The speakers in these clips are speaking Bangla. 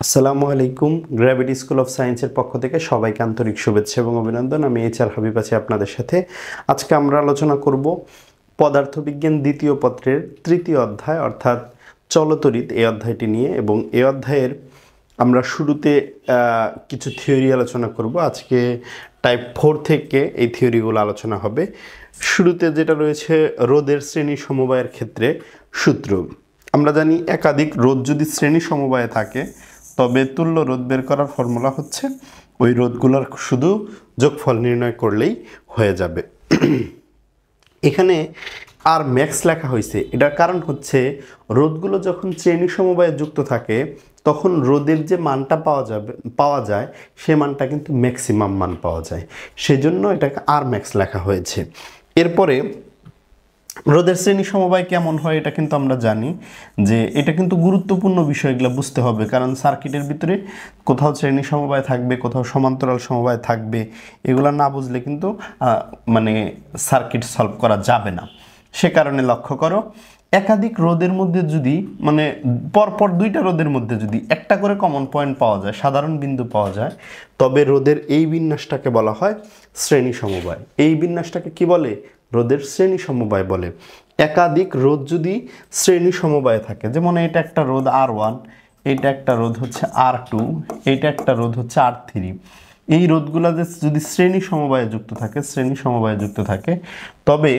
আসসালামু আলাইকুম। গ্র্যাভিটি স্কুল অফ সায়েন্সের পক্ষ থেকে সবাইকে আন্তরিক শুভেচ্ছা এবং অভিনন্দন। আমি এইচ.আর. হাবিব আছি আপনাদের সাথে। আজকে আমরা আলোচনা করব পদার্থবিজ্ঞান দ্বিতীয় পত্রের তৃতীয় অধ্যায় অর্থাৎ চলতরিৎ এই অধ্যায়টি নিয়ে, এবং এই অধ্যায়ের আমরা শুরুতে কিছু থিওরি আলোচনা করব। আজকে টাইপ 4 থেকে এই থিওরিগুলো আলোচনা হবে। শুরুতে যেটা রয়েছে রোধের শ্রেণী সমবায়ের ক্ষেত্রে সূত্র। আমরা জানি একাধিক রোধ যদি শ্রেণী সমবায়ে থাকে তবে তুল্য রোধ বের করার ফর্মুলা হচ্ছে ওই রোধগুলোর শুধু যোগফল নির্ণয় করলেই হয়ে যাবে। এখানে আর ম্যাক্স লেখা হয়েছে, এটার কারণ হচ্ছে রোধগুলো যখন শ্রেণী সমবায়ে যুক্ত থাকে তখন রোধের যে মানটা পাওয়া যায় সে মানটা কিন্তু ম্যাক্সিমাম মান পাওয়া যায়, সেজন্য এটাকে আর ম্যাক্স লেখা হয়েছে। এরপরে রোধের শ্রেণী সমবায় কেমন হয় এটা কিন্তু আমরা জানি যে এটা কিন্তু গুরুত্বপূর্ণ বিষয়, এগুলো বুঝতে হবে, কারণ সার্কিটের ভিতরে কোথাও শ্রেণী সমবায় থাকবে, কোথাও সমান্তরাল সমবায় থাকবে। এগুলো না বুঝলে কিন্তু সার্কিট সলভ করা যাবে না। সে কারণে লক্ষ্য করো, একাধিক রোধের মধ্যে যদি পরপর দুইটা রোধের মধ্যে যদি একটা করে কমন পয়েন্ট পাওয়া যায়, সাধারণ বিন্দু পাওয়া যায়, তবে রোধের এই বিন্যাসটাকে বলা হয় শ্রেণী সমবায়। এই বিন্যাসটাকে কি বলে? রোধের শ্রেণী সমবায় বলে। একাধিক রোধ যদি শ্রেণী সমবায়ে থাকে, যেমন এটা একটা রোধ R1, এইটা একটা রোধ হচ্ছে R2, এইটা একটা রোধ হচ্ছে R3, এই রোধগুলা যদি শ্রেণী সমবায়ে যুক্ত থাকে তবে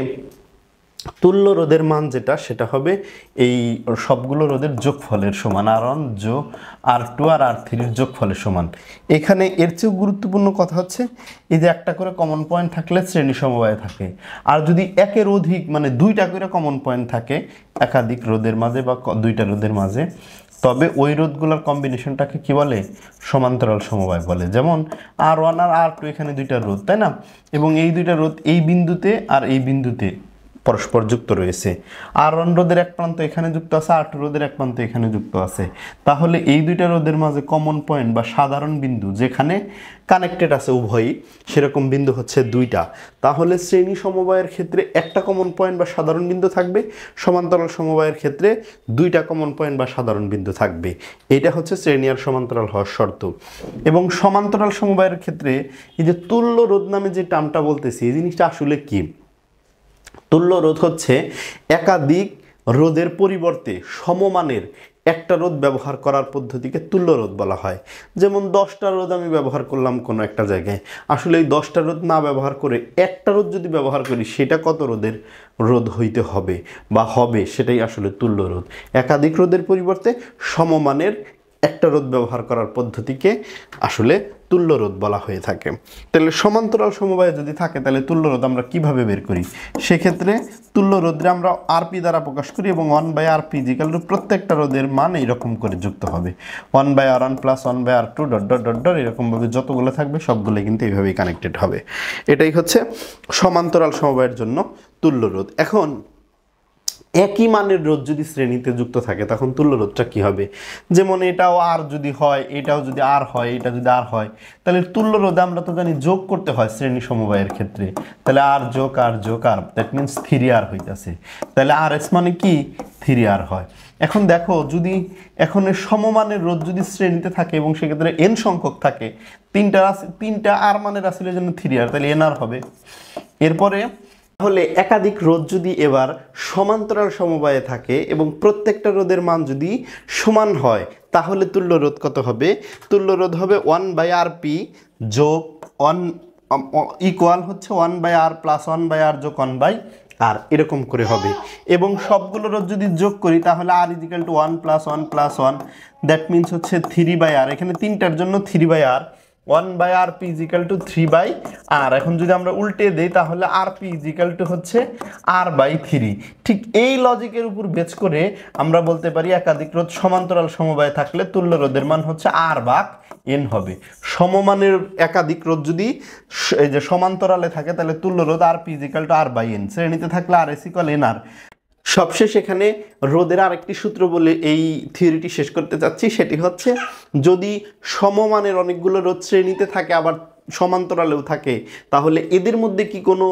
তুল্য রোধের মান সেটা হবে এই সবগুলো রোধের যোগফলের সমান, R1 যোগ R2 আর R3 এর যোগফলের সমান। এখানে এর চেয়েও গুরুত্বপূর্ণ কথা হচ্ছে এই যে একটা করে কমন পয়েন্ট থাকলে শ্রেণী সমবায়ে থাকে, আর যদি একের অধিক দুইটা করে কমন পয়েন্ট থাকে একাধিক রোধের মাঝে বা দুইটা রোধের মাঝে, তবে ওই রোধগুলোর কম্বিনেশনটাকে কি বলে? সমান্তরাল সমবায় বলে। যেমন R1 আর R2 এখানে দুইটা রোধ, তাই না? এবং এই দুইটা রোধ এই বিন্দুতে আর এই বিন্দুতে পরস্পর যুক্ত রয়েছে। R1 রোধের এক প্রান্ত এখানে যুক্ত আছে, R2 রোধের এক প্রান্ত এখানে যুক্ত আছে। তাহলে এই দুইটা রোধের মাঝে কমন পয়েন্ট বা সাধারণ বিন্দু যেখানে কানেক্টেড আছে উভয়ই, সেরকম বিন্দু হচ্ছে দুইটা। তাহলে শ্রেণী সমবায়ের ক্ষেত্রে একটা কমন পয়েন্ট বা সাধারণ বিন্দু থাকবে, সমান্তরাল সমবায়ের ক্ষেত্রে দুইটা কমন পয়েন্ট বা সাধারণ বিন্দু থাকবে। এটা হচ্ছে শ্রেণী আর সমান্তরাল হওয়ার শর্ত। এবং সমান্তরাল সমবায়ের ক্ষেত্রে এই যে তুল্য রোধ নামে যে টার্মটা বলতেছি, এই জিনিসটা আসলে কি? তুল্য রোধ হচ্ছে একাধিক রোধের পরিবর্তে সমমানের একটা রোধ ব্যবহার করার পদ্ধতিকে তুল্য রোধ বলা হয়। যেমন 10টা রোধ আমি ব্যবহার করলাম কোনো একটা জায়গায়, আসলে এই 10টা রোধ না ব্যবহার করে একটা রোধ যদি ব্যবহার করি সেটা কত রোধের রোধ হইতে হবে বা হবে, সেটাই আসলে তুল্য রোধ। একাধিক রোধের পরিবর্তে সমমানের একটা রোধ ব্যবহার করার পদ্ধতিকে আসলে তুল্য রোধ বলা হয়ে থাকে। তাহলে সমান্তরাল সমবায়ে যদি থাকে তাহলে তুল্য রোধ আমরা কিভাবে বের করি? সেক্ষেত্রে তুল্য রোধে আমরা আরপি দ্বারা প্রকাশ করি, এবং 1/rp প্রত্যেকটা রোধের মান এইরকম করে যুক্ত হবে, 1/r1 plus 1/r2 dot dot dot dot, এরকমভাবে যতগুলো থাকবে সবগুলো কিন্তু এইভাবেই কানেক্টেড হবে। এটাই হচ্ছে সমান্তরাল সমবায়ের জন্য তুল্য রোধ। এখন একই মানের রোধ যদি শ্রেণীতে যুক্ত থাকে তখন তুল্য রোধটা কি হবে? যেমন এটাও আর যদি হয়, এটাও যদি আর হয়, এটা যদি আর হয়, তাহলে তুল্য রোধে আমরা তো জানি যোগ করতে হয় শ্রেণী সমবায়ের ক্ষেত্রে। তাহলে আর যোগ আর যোগ আর, দ্যাট মিনস 3r হইতেছে। তাহলে আর এস মানে কি? 3r হয়। এখন দেখো, যদি এখন সমমানের রোধ যদি শ্রেণীতে থাকে এবং সেক্ষেত্রে n সংখ্যক থাকে, তিনটা আর মানের আসলে জন্য 3r, তাহলে nr হবে। এরপরে তাহলে একাধিক রোধ যদি এবার সমান্তরাল সমবায়ে থাকে এবং প্রত্যেকটা রোধের মান যদি সমান হয় তাহলে তুল্য রোধ কত হবে? তুল্য রোধ হবে 1/rp যোগ 1 ইকুয়াল হচ্ছে 1/r প্লাস 1/r যোগ 1/r, এরকম করে হবে। এবং সবগুলো রোধ যদি যোগ করি তাহলে r is equal to 1 plus 1 plus 1, that means হচ্ছে 3/r। এখানে তিনটার জন্য 3/r, 1/rp is equal two 3/r। এখন যদি আমরা উল্টে দেই তাহলে rp ইজিক্যাল টু হচ্ছে r/3। ঠিক এই লজিকের উপর বেস করে আমরা বলতে পারি একাধিক রোধ সমান্তরাল সমবায়ে থাকলে তুল্য রোধের মান হচ্ছে r/n হবে। সমমানের একাধিক রোধ যদি এই যে সমান্তরালে থাকে তাহলে তুল্য রোধ rp ইজিক্যাল টু r/n, শ্রেণীতে থাকলে rs ইকুয়াল nr। সবশেষ এখানে রোধের আরেকটি সূত্র বলে এই থিওরিটি শেষ করতে চাচ্ছি, সেটি হচ্ছে যদি সমমানের অনেকগুলো রোধ শ্রেণীতে থাকে আবার সমান্তরালেও থাকে, তাহলে এদের মধ্যে কি কোনো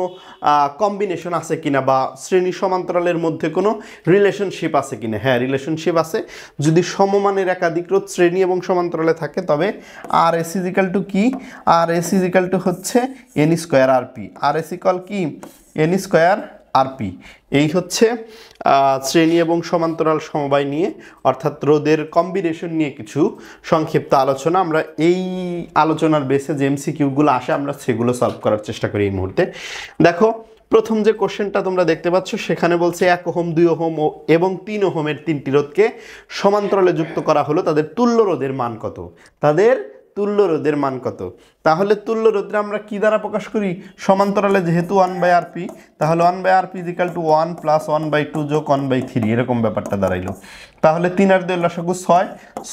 কম্বিনেশন আছে কিনা বা শ্রেণী সমান্তরালের মধ্যে কোনো রিলেশনশিপ আছে কিনা? হ্যাঁ, রিলেশনশিপ আছে। যদি সমমানের একাধিক রোধ শ্রেণী এবং সমান্তরালে থাকে তবে আর এস ইজিক্যাল টু কি? আর এস ইজিক্যাল টু হচ্ছে এন স্কোয়ার আর পি। আর এস ইকুয়াল কি? N square RP. এই হচ্ছে শ্রেণী এবং সমান্তরাল সমবায় নিয়ে অর্থাৎ রোধের কম্বিনেশন নিয়ে কিছু সংক্ষিপ্ত আলোচনা। আমরা এই আলোচনার বেসে যে এমসিকিউগুলো আসে আমরা সেগুলো সলভ করার চেষ্টা করি এই মুহূর্তে। দেখো, প্রথম যে কোশ্চেনটা তোমরা দেখতে পাচ্ছ সেখানে বলছে 1 ওহম 2 ওহম এবং 3 ওহমের তিনটি রোধকে সমান্তরালে যুক্ত করা হলো, তাদের তুল্য রোধের মান কত? তাদের তুল্য রোধের মান কত? তাহলে তুল্য রোধটা আমরা কি দ্বারা প্রকাশ করি? সমান্তরালে যেহেতু 1/rp, তাহলে 1/rp ইজিক্যাল টু 1 প্লাস 1/2 যোগ 1/3 এরকম ব্যাপারটা দাঁড়াইলো। তাহলে 3 আর 2 লসাগু 6,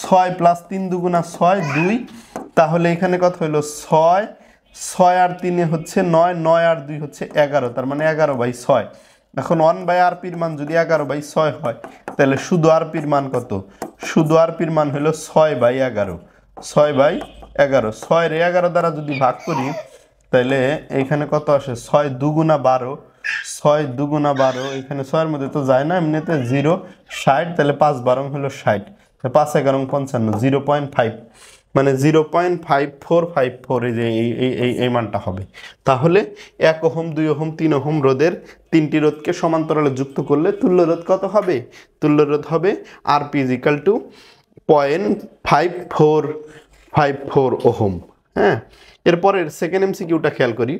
6 প্লাস 3 দুগুণা 6 2। তাহলে এখানে কত হলো? 6, 6 আর 3 হচ্ছে 9, 9 আর 2 হচ্ছে 11, তার মানে 11/6। এখন 1/rpর মান যদি 11/6 হয় তাহলে শুধু rpর মান কত? শুধু rpর মান হলো 6/11, 6/11। 6 রে 11 দ্বারা যদি ভাগ করি তাহলে এখানে কত আসে? 6 দুগুণা 12, 6 দুগুণা 12, এখানে 6 মধ্যে তো যায় না, এমনিতে 0 60, তাহলে 5 12 হলো 60, 5 11 55, 0.5 মানে 0.5454 এই যে এই মানটা হবে। তাহলে 1 ওহম 2 ওহম 3 ওহম রোধের তিনটি রোধকে সমান্তরালে যুক্ত করলে তুল্য রোধ কত হবে? তুল্য রোধ হবে rp ইজিক্যাল টু 0.5454 ওহম। হ্যাঁ, এরপরের সেকেন্ড এমসিকিউটা খেয়াল করি।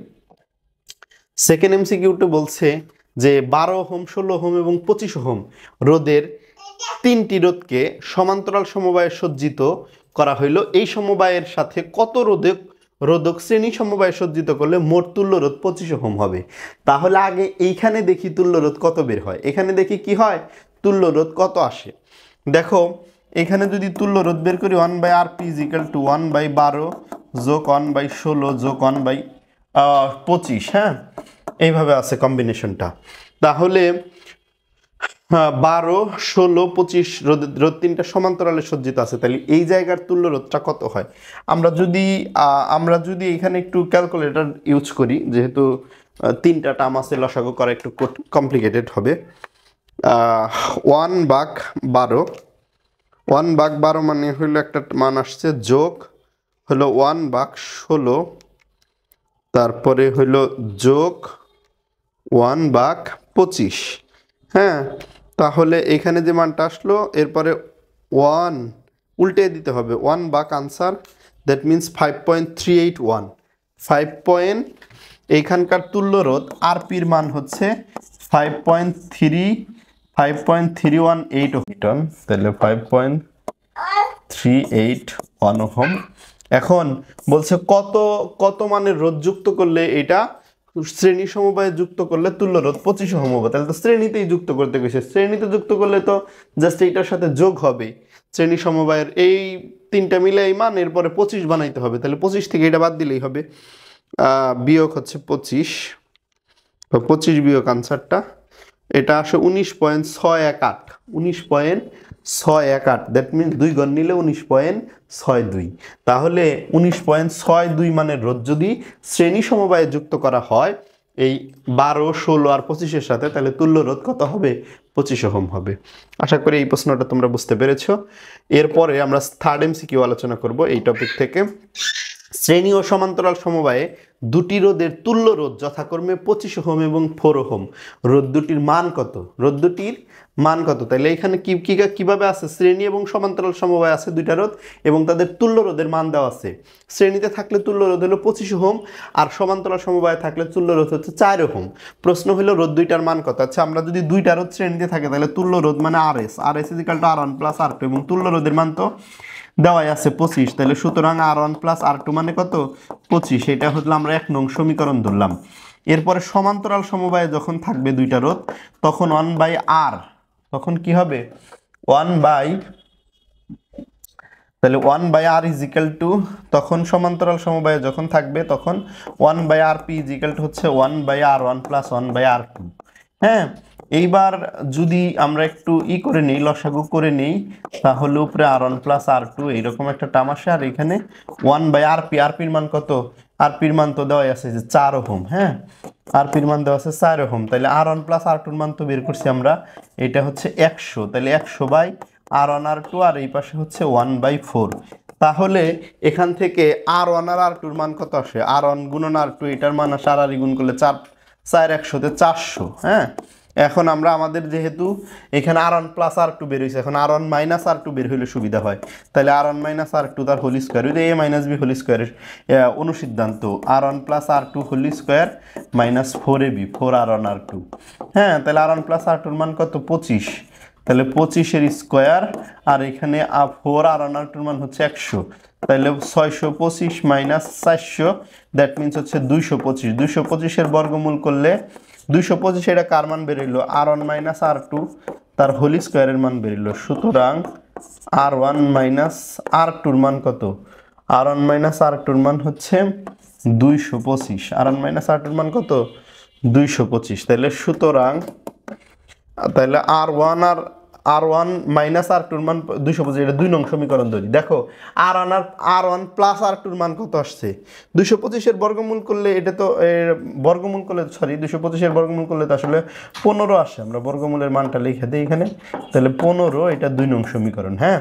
সেকেন্ড এমসিকিউটা বলছে যে 12 ওহম 16 ওহম এবং 25 ওহম রোধের তিনটি রোধকে সমান্তরাল সমবায়ে সজ্জিত করা হইলো, এই সমবায়ের সাথে কত রোধক শ্রেণী সমবায়ে সজ্জিত করলে মোট তুল্য রোধ 25 ওহম হবে? তাহলে আগে এইখানে দেখি তুল্য রোধ কত বের হয়, এখানে দেখি কি হয়, তুল্য রোধ কত আসে। দেখো, এখানে যদি তুল্য রোধ বের করি 1/rp ইজিক্যাল টু 1/12 যোগ 1/16 যোগ 1/25। হ্যাঁ, এইভাবে আছে কম্বিনেশনটা। তাহলে 12 16 25 রোধ তিনটা সমান্তরালে সজ্জিত আছে, তাহলে এই জায়গার তুল্য রোধটা কত হয়? আমরা যদি এখানে একটু ক্যালকুলেটর ইউজ করি, যেহেতু তিনটা টার্ম আছে, লসাগু করা একটু কমপ্লিকেটেড হবে। 1/12 মানে হইলো একটা মান আসছে, যোগ হলো 1/16, তারপরে হইলো যোগ 1/25। হ্যাঁ, তাহলে এখানে যে মানটা আসলো এরপরে 1 উল্টে দিতে হবে, 1 বাক আনসার, দ্যাট মিনস 5.381। এইখানকার তুল্য রোধ আরপির মান হচ্ছে 5.318 ওহম, তাহলে 5.381 ওহম। এখন বলছে কত মানের রোধ যুক্ত করলে এটা শ্রেণী সমবায়ে যুক্ত করলে তুল্য রোধ 25 ওহম হবে। তাহলে তো শ্রেণীতেই যুক্ত করতে গেছে, শ্রেণীতে যুক্ত করলে তো জাস্ট এইটার সাথে যোগ হবে, শ্রেণী সমবায়ের এই তিনটা মিলে এই মান, এরপরে 25 বানাইতে হবে, তাহলে 25 থেকে এটা বাদ দিলেই হবে। বিয়োগ হচ্ছে 25, 25 বিয়োগ আনসারটা এটা আসে 19.618, 19.618, দ্যাট মিনস 2 ঘর নিলে 19.62। তাহলে 19.62 মানের রোধ যদি শ্রেণী সমবায়ে যুক্ত করা হয় এই 12 16 আর 25-এর সাথে, তাহলে তুল্য রোধ কত হবে? 25 ওহম হবে। আশা করি এই প্রশ্নটা তোমরা বুঝতে পেরেছো। এরপরে আমরা থার্ড এমসিকিউ আলোচনা করব এই টপিক থেকে। শ্রেণী ও সমান্তরাল সমবায়ে দুটি রোধের তুল্য রোধ যথাক্রমে 25 ওহম এবং 4 ওহম, রোধ দুটির মান কত? রোধ দুটির মান কত? তাহলে এখানে কিভাবে আছে? শ্রেণী এবং সমান্তরাল সমবায় আছে দুইটা রোধ এবং তাদের তুল্য রোধের মান দেওয়া আছে। শ্রেণীতে থাকলে তুল্য রোধ হলো 25 ওহম আর সমান্তরাল সমবায়ে থাকলে তুল্য রোধ হচ্ছে 4 ওহম। প্রশ্ন হলো রোধ দুইটার মান কত? আচ্ছা, আমরা যদি দুইটা রোধ শ্রেণীতে থাকে তাহলে তুল্য রোধ মানে RS is equal two R1 plus R2 এবং তুল্য রোধের মান তো দেওয়াই আছে 25, তাহলে সুতরাং R1 প্লাস R2 মানে কত? 25। এটা হলো আমরা 1 নং সমীকরণ ধরলাম। এরপরে সমান্তরাল সমবায়ে যখন থাকবে দুইটা রোধ তখন 1/R, তখন কি হবে? 1/R ইজিক্যাল টু, তখন সমান্তরাল সমবায়ে যখন থাকবে তখন 1/RP ইজিক্যাল টু হচ্ছে 1/R1 প্লাস 1/R2। হ্যাঁ, এইবার যদি আমরা একটু করে নেই, লসাগু করে নেই, তাহলে উপরে R1 প্লাস R2 এইরকম একটা টার্ম আসে, আর এখানে 1/RP, RPর মান কত? আরপির মান তো দেওয়াই আছে যে 4 ওহম, হ্যাঁ আরপির মান দেওয়া আছে 4 ওহম, তাহলে R1 প্লাস R2 এর মান তো বের করছি আমরা, এটা হচ্ছে 100, তাহলে 100 বাই R1 R2, আর এই পাশে হচ্ছে 1/4। তাহলে এখান থেকে R1 আর R2 এর মান কত আসে, R1 গুণন R2, এটার মান আসে আর গুণ করলে 4 100 তে 400, হ্যাঁ। এখন আমরা আমাদের যেহেতু এখানে R1 প্লাস R2 বের হয়েছে, এখন R1 মাইনাস R2 বের হইলে সুবিধা হয়, তাহলে R1 মাইনাস R2 তার হোল স্কোয়ার, ওই যে a মাইনাস b হোল স্কোয়ারের অনুসিদ্ধান্ত, R1 plus R2 whole square minus 4ab 4R1 R2, হ্যাঁ। তাহলে R1 প্লাস R2 এর মান কত 25, তাহলে 25 এর স্কোয়ার, আর এখানে 4R1 R2 এর মান হচ্ছে 100, তাহলে 625 মাইনাস 400, দ্যাট মিনস হচ্ছে 225, 225 এর বর্গমূল করলে 225, এটা কার মান বেরোইলো R1 মাইনাস R2 তার হোল স্কোয়ারের মান বেরোইলো, সুতরাং R1 মাইনাস R2 এর মান কত, R1 মাইনাস R2 এর মান হচ্ছে 225, R1 মাইনাস R2 এর মান কত 225, তাহলে সুতরাং তাহলে R1 মাইনাস R2 এর মান 225, এটা 2 নং সমীকরণ ধরি। দেখো R1 প্লাস R2 এর মান কত আসছে, 225 এর বর্গমূল করলে এটা তো বর্গমূল করলে 225 এর বর্গমূল করলে তো আসলে 15 আসে, আমরা বর্গমূলের মানটা লিখে দিই এখানে, তাহলে 15, এটা 2 নং সমীকরণ, হ্যাঁ।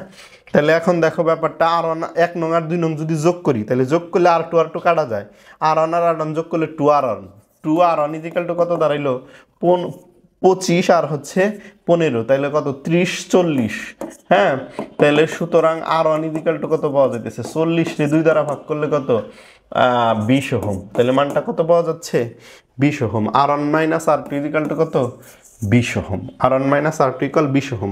তাহলে এখন দেখো ব্যাপারটা, R1 1 নং আর 2 নং যদি যোগ করি, তাহলে যোগ করলে R2 কাটা যায়, R1 আর R1 যোগ করলে 2R1 ইজিক্যাল টু কত দাঁড়াইলো 25 আর হচ্ছে 15, তাহলে কত 30 40, হ্যাঁ। তাহলে সুতরাং R1 ইজিক্যাল টু কত পাওয়া যাইতেছে, 40 রে 2 দ্বারা ভাগ করলে কত 20 ওহম, তাহলে মানটা কত পাওয়া যাচ্ছে 20 ohm. R1 minus R2 is equal two কত 20 ohm, R1 minus R2 equal 20 ohm.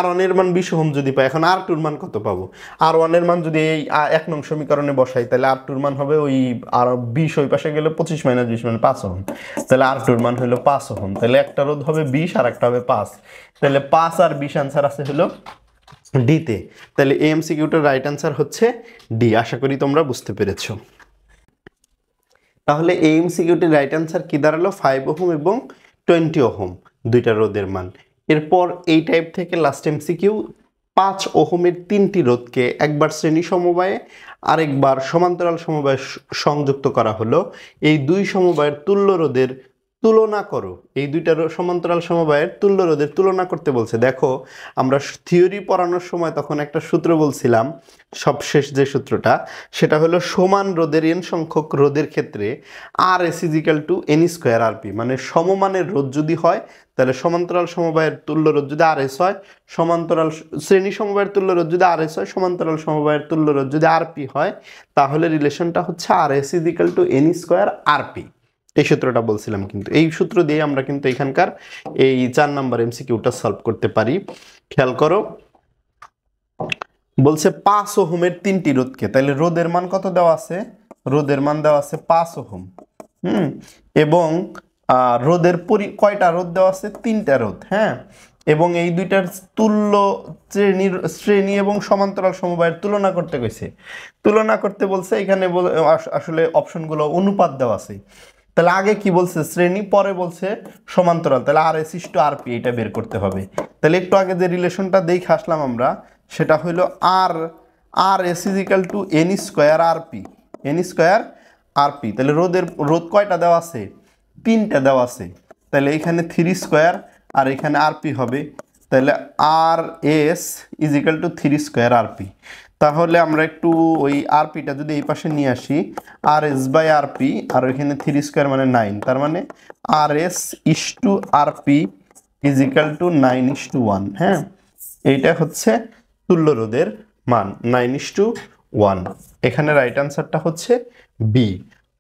R1 এর মান 20 ওহম যদি পাই, এখন R2 এর মান কত পাবো, R1 এর মান যদি এই 1 নং সমীকরণে বসাই, তাহলে R2 এর মান হবে ওই আর 20 ওই পাশে গেলে 25 মাইনাস 20 মানে 5 ওহম, তাহলে R2 এর মান হলো 5 ওহম, তাহলে একটা রোধ হবে 20 আর একটা হবে 5, তাহলে 5 আর 20 आंसर আছে হলো ডি তে, তাহলে এমসিকিউটার রাইট आंसर হচ্ছে ডি। আশা করি তোমরা বুঝতে পেরেছো। তাহলে এমসিকিউটির রাইট आंसर কি দাঁড়ালো 5 ওহম এবং 20 ওহম দুইটা রোধের মান। এরপর এই টাইপ থেকে লাস্ট এমসিকিউ 5 ওহমের 3টি রোধকে একবার শ্রেণী সমবায়ে আরেকবার সমান্তরাল সমবায়ে সংযুক্ত করা হলো, এই দুই সমবায়ের তুল্য রোধের তুলনা করো, এই দুইটা সমান্তরাল সমবায়ের তুল্য রোধের তুলনা করতে বলছে। দেখো আমরা থিওরি পড়ানোর সময় তখন একটা সূত্র বলছিলাম, সবশেষ যে সূত্রটা সেটা হলো সমান রোধের n সংখ্যক রোধের ক্ষেত্রে RS is equal to n square RP, মানে সমমানের রোধ যদি হয় তাহলে সমান্তরাল সমবায়ের তুল্য রোধ যদি RS হয়, সমান্তরাল শ্রেণী সমবায়ের তুল্য রোধ যদি RS হয়, সমান্তরাল সমবায়ের তুল্য রোধ যদি RP হয়, তাহলে রিলেশনটা হচ্ছে RS is equal to n square RP। এই সূত্রটা বলছিলাম, কিন্তু এই সূত্র দিয়ে আমরা কিন্তু এখানকার এই 4 নাম্বার এমসিকিউটা সলভ করতে পারি। খেয়াল করো, বলছে 5 ওহমের 3টি রোধকে, তাহলে রোধের মান কত দেওয়া আছে, রোধের মান দেওয়া আছে 5 ওহম, এবং রোধের কয়টা রোধ দেওয়া আছে 3টা রোধ, হ্যাঁ। এবং এই দুইটার তুল্য শ্রেণী এবং সমান্তরাল সমবায়ের তুলনা করতে কইছে, তুলনা করতে বলছে। এখানে আসলে অপশনগুলো অনুপাত দেওয়া আছে, তাহলে আগে কি বলছে শ্রেণী, পরে বলছে সমান্তরাল, তাহলে RS = RP এটা বের করতে হবে। তাহলে একটু আগে যে রিলেশনটা দেখে আসলাম আমরা, সেটা হইলো RS = n square RP, n square RP। তাহলে রোধ কয়টা দেওয়া আছে, 3টা দেওয়া আছে, তাহলে এখানে 3 স্কয়ার আর এখানে RP হবে, তাহলে RS = 3 স্কয়ার RP। তাহলে আমরা একটু ওই RPটা যদি এই পাশে নিয়ে আসি, RS/RP, আর ওইখানে 3 স্কয়ার মানে 9, তার মানে RS = RP = 9:1, হ্যাঁ। এইটা হচ্ছে তুল্য রোধের মান 9:1। এখানে রাইট আনসারটা হচ্ছে বি।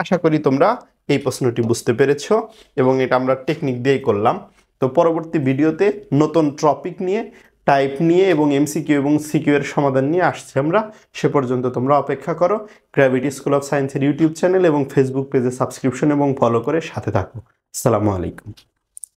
আশা করি তোমরা এই প্রশ্নটি বুঝতে পেরেছো, এবং এটা আমরা টেকনিক দিয়েই করলাম। তো পরবর্তী ভিডিওতে নতুন টপিক নিয়ে, টাইপ নিয়ে এবং এমসিকিউ এবং সিকিউ এর সমাধান নিয়ে আসছি আমরা। সে পর্যন্ত তোমরা অপেক্ষা করো। গ্র্যাভিটি স্কুল অফ সায়েন্সের ইউটিউব চ্যানেল এবং ফেসবুক পেজে সাবস্ক্রিপশন এবং ফলো করে সাথে থাকো। আসসালামু আলাইকুম।